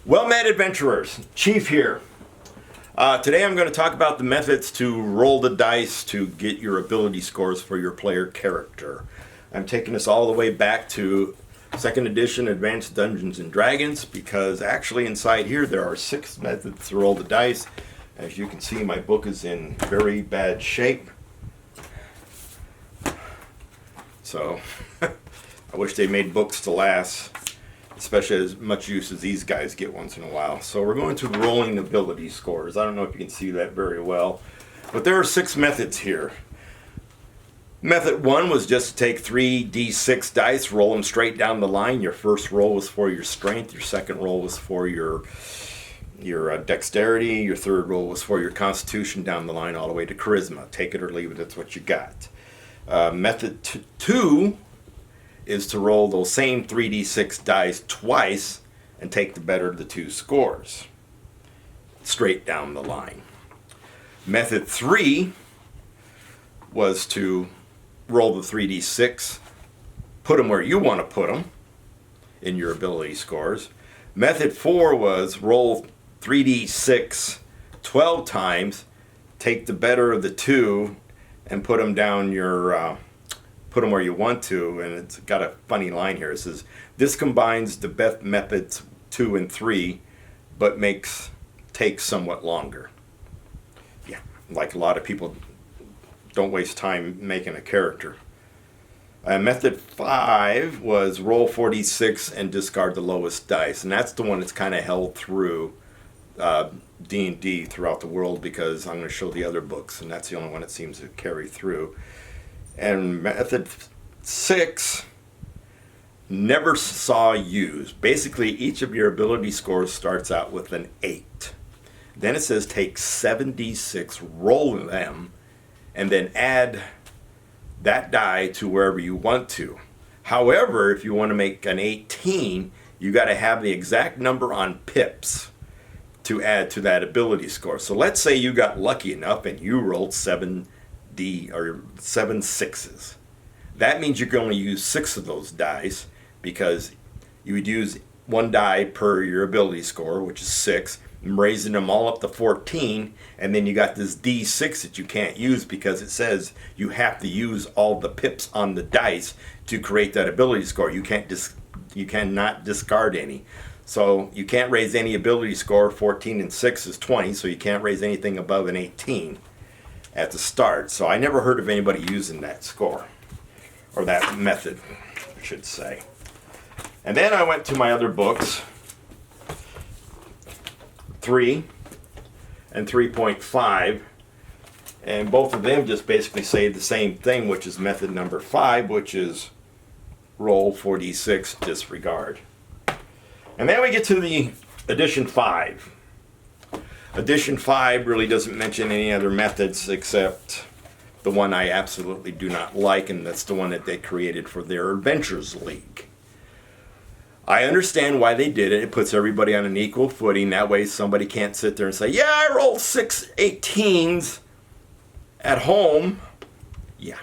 Well met, adventurers. Chief here. Today I'm going to talk about the methods to roll the dice to get your ability scores for your player character. I'm taking this all the way back to 2nd edition Advanced Dungeons & Dragons because actually inside here there are 6 methods to roll the dice. As you can see, my book is in very bad shape. So I wish they made books to last, especially as much use as these guys get once in a while. So we're going to rolling ability scores. I don't know if you can see that very well, but there are 6 methods here. Method 1 was just to take 3d6 dice, roll them straight down the line. Your first roll was for your strength, your second roll was for your dexterity, your third roll was for your constitution down the line all the way to charisma. Take it or leave it, that's what you got. Method 2 is to roll those same 3d6 dice twice and take the better of the 2 scores straight down the line. Method 3 was to roll the 3d6, put them where you want to put them in your ability scores. Method 4 was roll 3d6 12 times, take the better of the 2 and put them down your put them where you want to. And it's got a funny line here. It says this combines the best methods 2 and 3 but takes somewhat longer. Yeah, like a lot of people don't waste time making a character. Method 5 was roll 46 and discard the lowest dice, and that's the one that's kind of held through D&D throughout the world because I'm going to show the other books, and that's the only one that seems to carry through. And method 6 never saw used. Basically, each of your ability scores starts out with an 8. Then it says take 7d6, roll them, and then add that die to wherever you want to. However, if you want to make an 18, you got to have the exact number on pips to add to that ability score. So let's say you got lucky enough and you rolled 7 6s. That means you can only use 6 of those dice because you would use 1 die per your ability score, which is 6, and raising them all up to 14, and then you got this D6 that you can't use because it says you have to use all the pips on the dice to create that ability score. You cannot discard any. So you can't raise any ability score. 14 and 6 is 20, so you can't raise anything above an 18 at the start. So I never heard of anybody using that score, or that method, I should say. And then I went to my other books, 3 and 3.5, and both of them just basically say the same thing, which is method number 5, which is roll 4d6, disregard. And then we get to the edition 5. Edition 5 really doesn't mention any other methods except the one I absolutely do not like, and that's the one that they created for their Adventures League. I understand why they did it. It puts everybody on an equal footing. That way somebody can't sit there and say, yeah, I rolled 6 18s at home. Yeah.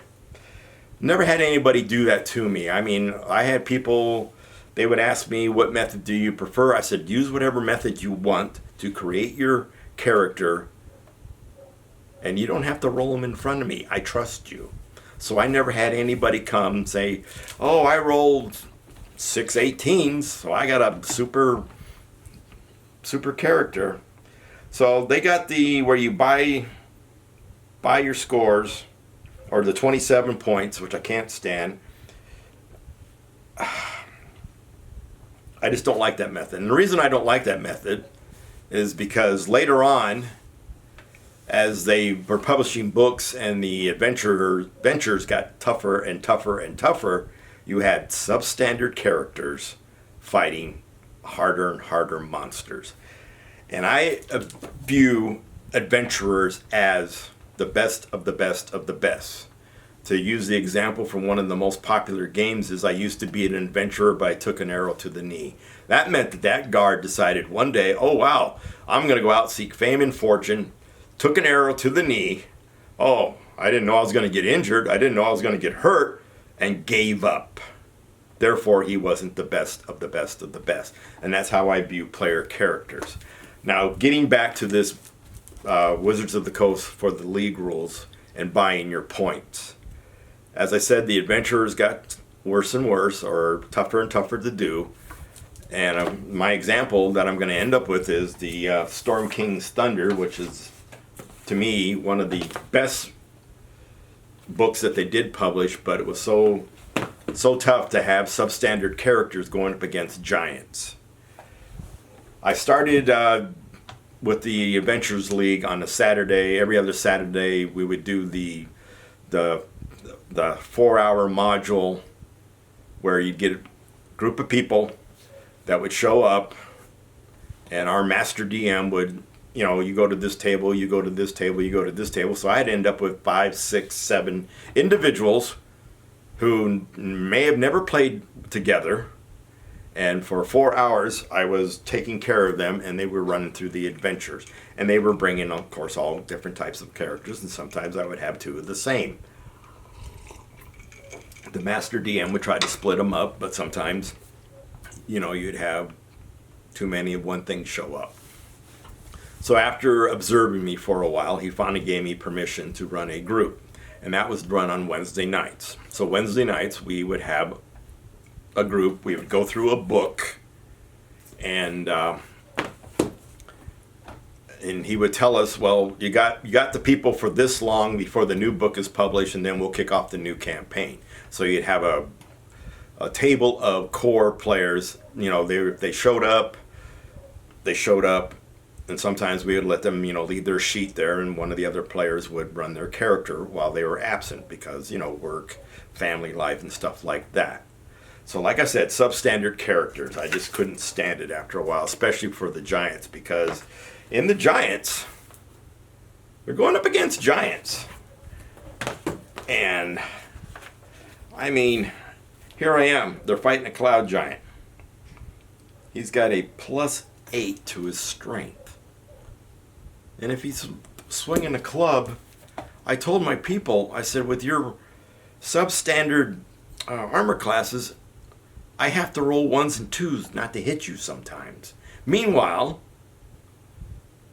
Never had anybody do that to me. I mean, I had people, they would ask me, what method do you prefer? I said, use whatever method you want to create your character, and you don't have to roll them in front of me. I trust you. So I never had anybody come and say, oh, I rolled 6 18s, so I got a super character. So they got the where you buy your scores, or the 27 points, which I can't stand. I just don't like that method. And the reason I don't like that method is because later on, as they were publishing books and the adventures got tougher and tougher and tougher, you had substandard characters fighting harder and harder monsters. And I view adventurers as the best of the best of the best. To use the example from one of the most popular games is I used to be an adventurer, but I took an arrow to the knee. That meant that guard decided one day, oh wow, I'm going to go out, seek fame and fortune, took an arrow to the knee. Oh, I didn't know I was going to get injured. I didn't know I was going to get hurt, and gave up. Therefore, he wasn't the best of the best of the best. And that's how I view player characters. Now, getting back to this Wizards of the Coast for the League rules and buying your points. As I said, the adventurers got worse and worse, or tougher and tougher to do. And my example that I'm going to end up with is the Storm King's Thunder, which is, to me, one of the best books that they did publish, but it was so tough to have substandard characters going up against giants. I started with the Adventures League on a Saturday. Every other Saturday, we would do the 4-hour module where you'd get a group of people that would show up, and our master DM would, you go to this table, you go to this table, you go to this table. So I'd end up with 5, 6, 7 individuals who may have never played together. And for 4 hours, I was taking care of them, and they were running through the adventures. And they were bringing, of course, all different types of characters, and sometimes I would have 2 of the same. The master DM would try to split them up, but sometimes, you'd have too many of one thing show up. So after observing me for a while, he finally gave me permission to run a group. And that was run on Wednesday nights. So Wednesday nights, we would have a group. We would go through a book, and he would tell us, well, you got the people for this long before the new book is published, and then we'll kick off the new campaign. So you'd have a table of core players. They showed up, and sometimes we would let them, leave their sheet there, and one of the other players would run their character while they were absent because, work, family life, and stuff like that. So like I said, substandard characters, I just couldn't stand it after a while, especially for the giants, because in the giants, they're going up against giants. And, I mean, here I am. They're fighting a cloud giant. He's got a +8 to his strength. And if he's swinging a club, I told my people, I said, with your substandard armor classes, I have to roll 1s and 2s not to hit you sometimes. Meanwhile,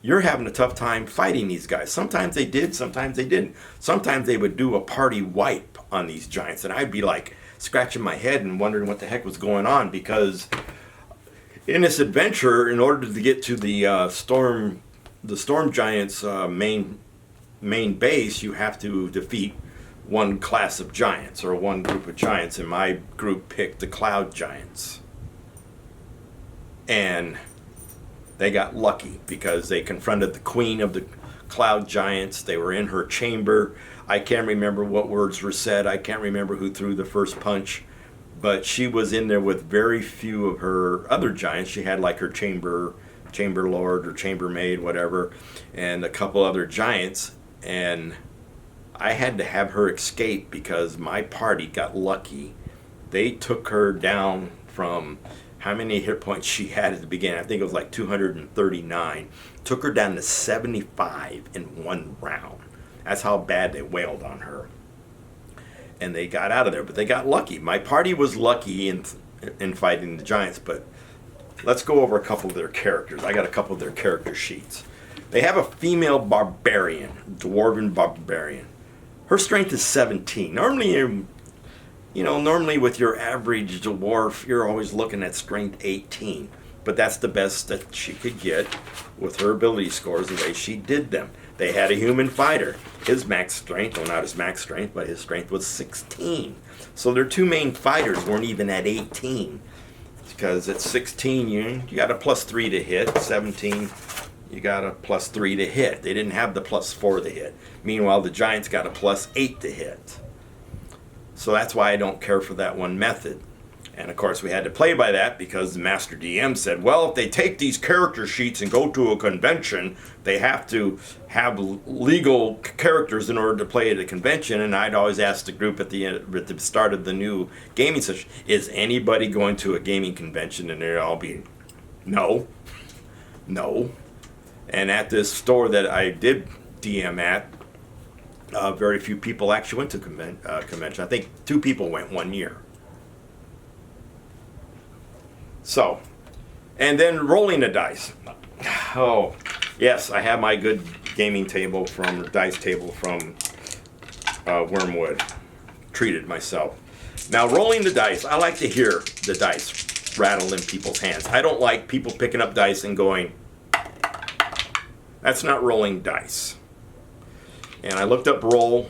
you're having a tough time fighting these guys. Sometimes they did, sometimes they didn't. Sometimes they would do a party wipe on these giants, and I'd be like scratching my head and wondering what the heck was going on, because in this adventure, in order to get to the storm giants' main base, you have to defeat one class of giants, or one group of giants, and my group picked the cloud giants. And they got lucky because they confronted the queen of the cloud giants. They were in her chamber. I can't remember what words were said. I can't remember who threw the first punch, but she was in there with very few of her other giants. She had like her chamber lord or chambermaid, whatever, and a couple other giants, and I had to have her escape because my party got lucky. They took her down from how many hit points she had at the beginning. I think it was like 239. Took her down to 75 in one round. That's how bad they wailed on her. And they got out of there, but they got lucky. My party was lucky in fighting the giants, but let's go over a couple of their characters. I got a couple of their character sheets. They have a female barbarian, dwarven barbarian. Her strength is 17. Normally with your average dwarf, you're always looking at strength 18. But that's the best that she could get with her ability scores, the way she did them. They had a human fighter. His max strength, well, not his max strength, but his strength was 16. So their 2 main fighters weren't even at 18. Because at 16, you got a +3 to hit. 17, you got a +3 to hit. They didn't have the +4 to hit. Meanwhile, the giants got a +8 to hit. So that's why I don't care for that one method. And of course, we had to play by that because the Master DM said, well, if they take these character sheets and go to a convention, they have to have legal characters in order to play at a convention. And I'd always ask the group at the start of the new gaming session, is anybody going to a gaming convention? And they'd all be, no. And at this store that I did DM at, very few people actually went to convention. I think 2 people went one year. So, and then rolling the dice. Oh, yes, I have my good gaming table from, dice table from Wormwood. Treated myself. Now, rolling the dice, I like to hear the dice rattle in people's hands. I don't like people picking up dice and going, that's not rolling dice. And I looked up roll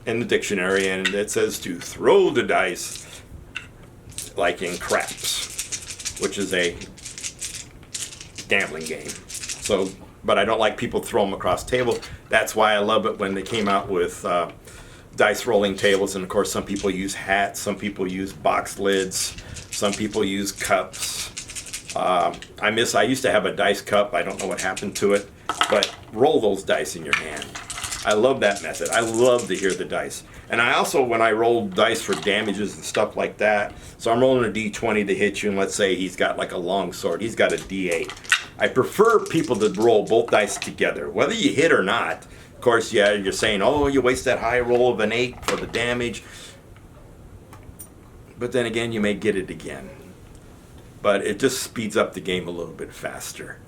in the dictionary, and it says to throw the dice like in craps, which is a gambling game. So, but I don't like people throw them across the table. That's why I love it when they came out with dice rolling tables. And of course, some people use hats, some people use box lids, some people use cups. I used to have a dice cup. I don't know what happened to it, but roll those dice in your hand. I love that method. I love to hear the dice. And I also, when I roll dice for damages and stuff like that, so I'm rolling a d20 to hit you, and let's say he's got like a long sword. He's got a d8. I prefer people to roll both dice together, whether you hit or not. Of course, yeah, you're saying, oh, you waste that high roll of an 8 for the damage. But then again, you may get it again. But it just speeds up the game a little bit faster.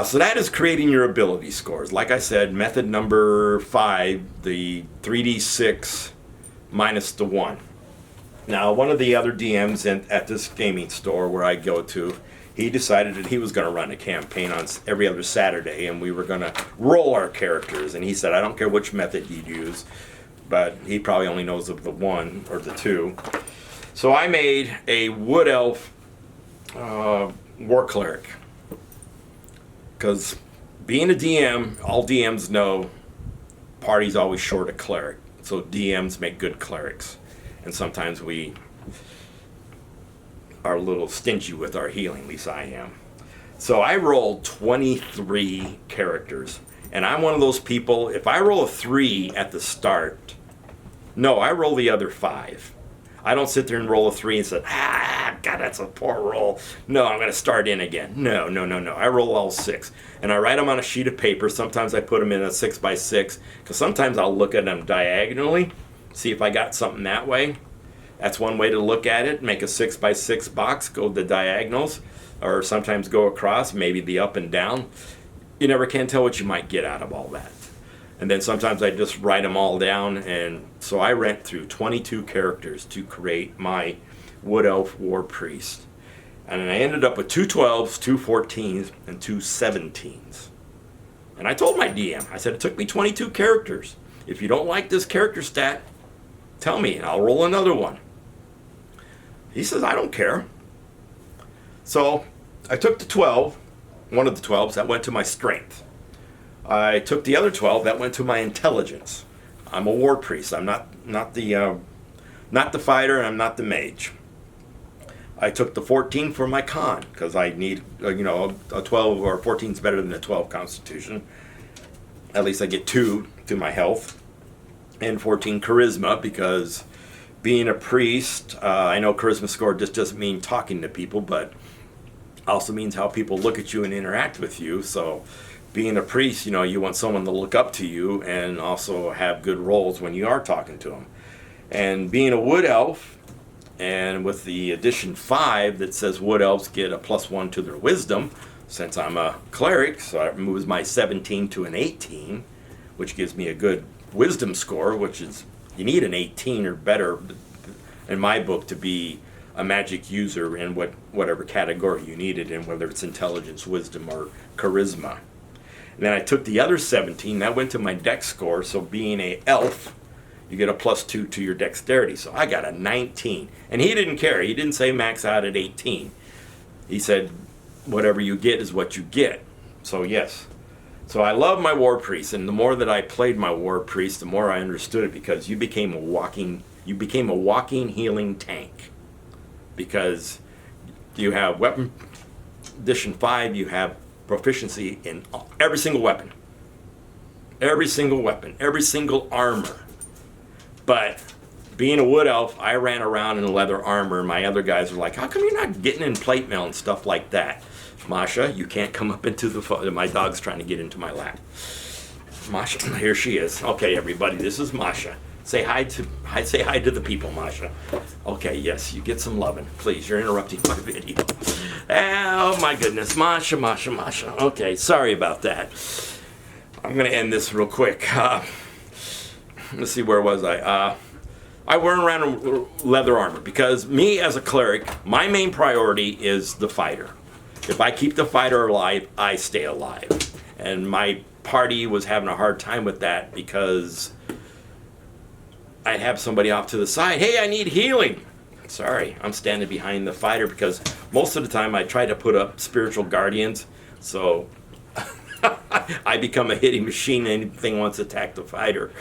So that is creating your ability scores. Like I said, method number 5, the 3d6 minus the 1. Now, one of the other DMs at this gaming store where I go to, he decided that he was going to run a campaign on every other Saturday, and we were going to roll our characters. And he said, I don't care which method you use, but he probably only knows of the 1 or the 2. So I made a Wood Elf War Cleric. Because being a DM, all DMs know party's always short a cleric. So DMs make good clerics. And sometimes we are a little stingy with our healing, at least I am. So I rolled 23 characters. And I'm one of those people, if I roll a 3 at the start, no, I roll the other 5. I don't sit there and roll a 3 and say, God, that's a poor roll. No, I'm going to start in again. No. I roll all 6. And I write them on a sheet of paper. Sometimes I put them in a 6x6, because sometimes I'll look at them diagonally, see if I got something that way. That's one way to look at it. Make a 6x6 box, go the diagonals, or sometimes go across, maybe the up and down. You never can tell what you might get out of all that. And then sometimes I just write them all down, and so I went through 22 characters to create my Wood Elf War Priest. And I ended up with 2 12s, 2 14s, and 2 17s. And I told my DM, I said, it took me 22 characters. If you don't like this character stat, tell me, and I'll roll another one. He says, I don't care. So I took the 12, one of the 12s, that went to my strength. I took the other 12, that went to my intelligence. I'm a war priest. I'm not the fighter, and I'm not the mage. I took the 14 for my con, because I need, a 12 or 14 is better than a 12 constitution. At least I get 2 to my health. And 14 charisma, because being a priest, I know charisma score just doesn't mean talking to people, but also means how people look at you and interact with you. So being a priest, you want someone to look up to you and also have good roles when you are talking to them. And being a wood elf, and with the addition 5 that says wood elves get a +1 to their wisdom, since I'm a cleric, so it moves my 17 to an 18, which gives me a good wisdom score, which is, you need an 18 or better in my book to be a magic user in whatever category you need it in, whether it's intelligence, wisdom, or charisma. And then I took the other 17, that went to my dex score, so being a elf, you get a +2 to your dexterity. So I got a 19. And he didn't care. He didn't say max out at 18. He said, whatever you get is what you get. So yes. So I love my war priest, and the more that I played my war priest, the more I understood it, because you became a walking healing tank. Because you have weapon addition 5, you have proficiency in every single weapon. Every single armor. But being a wood elf, I ran around in leather armor, and my other guys were like, how come you're not getting in plate mail and stuff like that? Masha, you can't come up into the my dog's trying to get into my lap. Masha, here she is. Okay, everybody, this is Masha. Say hi to the people, Masha. Okay, yes, you get some loving. Please, you're interrupting my video. Oh my goodness, Masha. Okay, sorry about that. I'm gonna end this real quick. Let's see, where was I? I wear around leather armor because me as a cleric, my main priority is the fighter. If I keep the fighter alive, I stay alive. And my party was having a hard time with that because I'd have somebody off to the side. Hey, I need healing. Sorry, I'm standing behind the fighter because most of the time I try to put up spiritual guardians. So I become a hitting machine and anything wants to attack the fighter.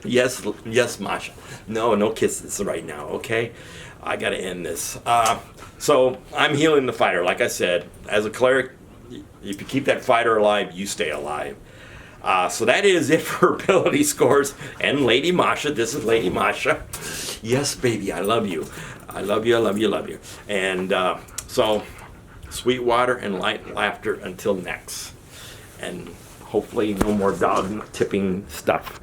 Yes, Masha. No kisses right now, okay? I gotta end this. So I'm healing the fighter. Like I said, as a cleric, if you keep that fighter alive, you stay alive. So that is it for ability scores and Lady Masha. This is Lady Masha. Yes, baby, I love you. I love you. And so, sweet water and light laughter until next. And hopefully no more dog tipping stuff.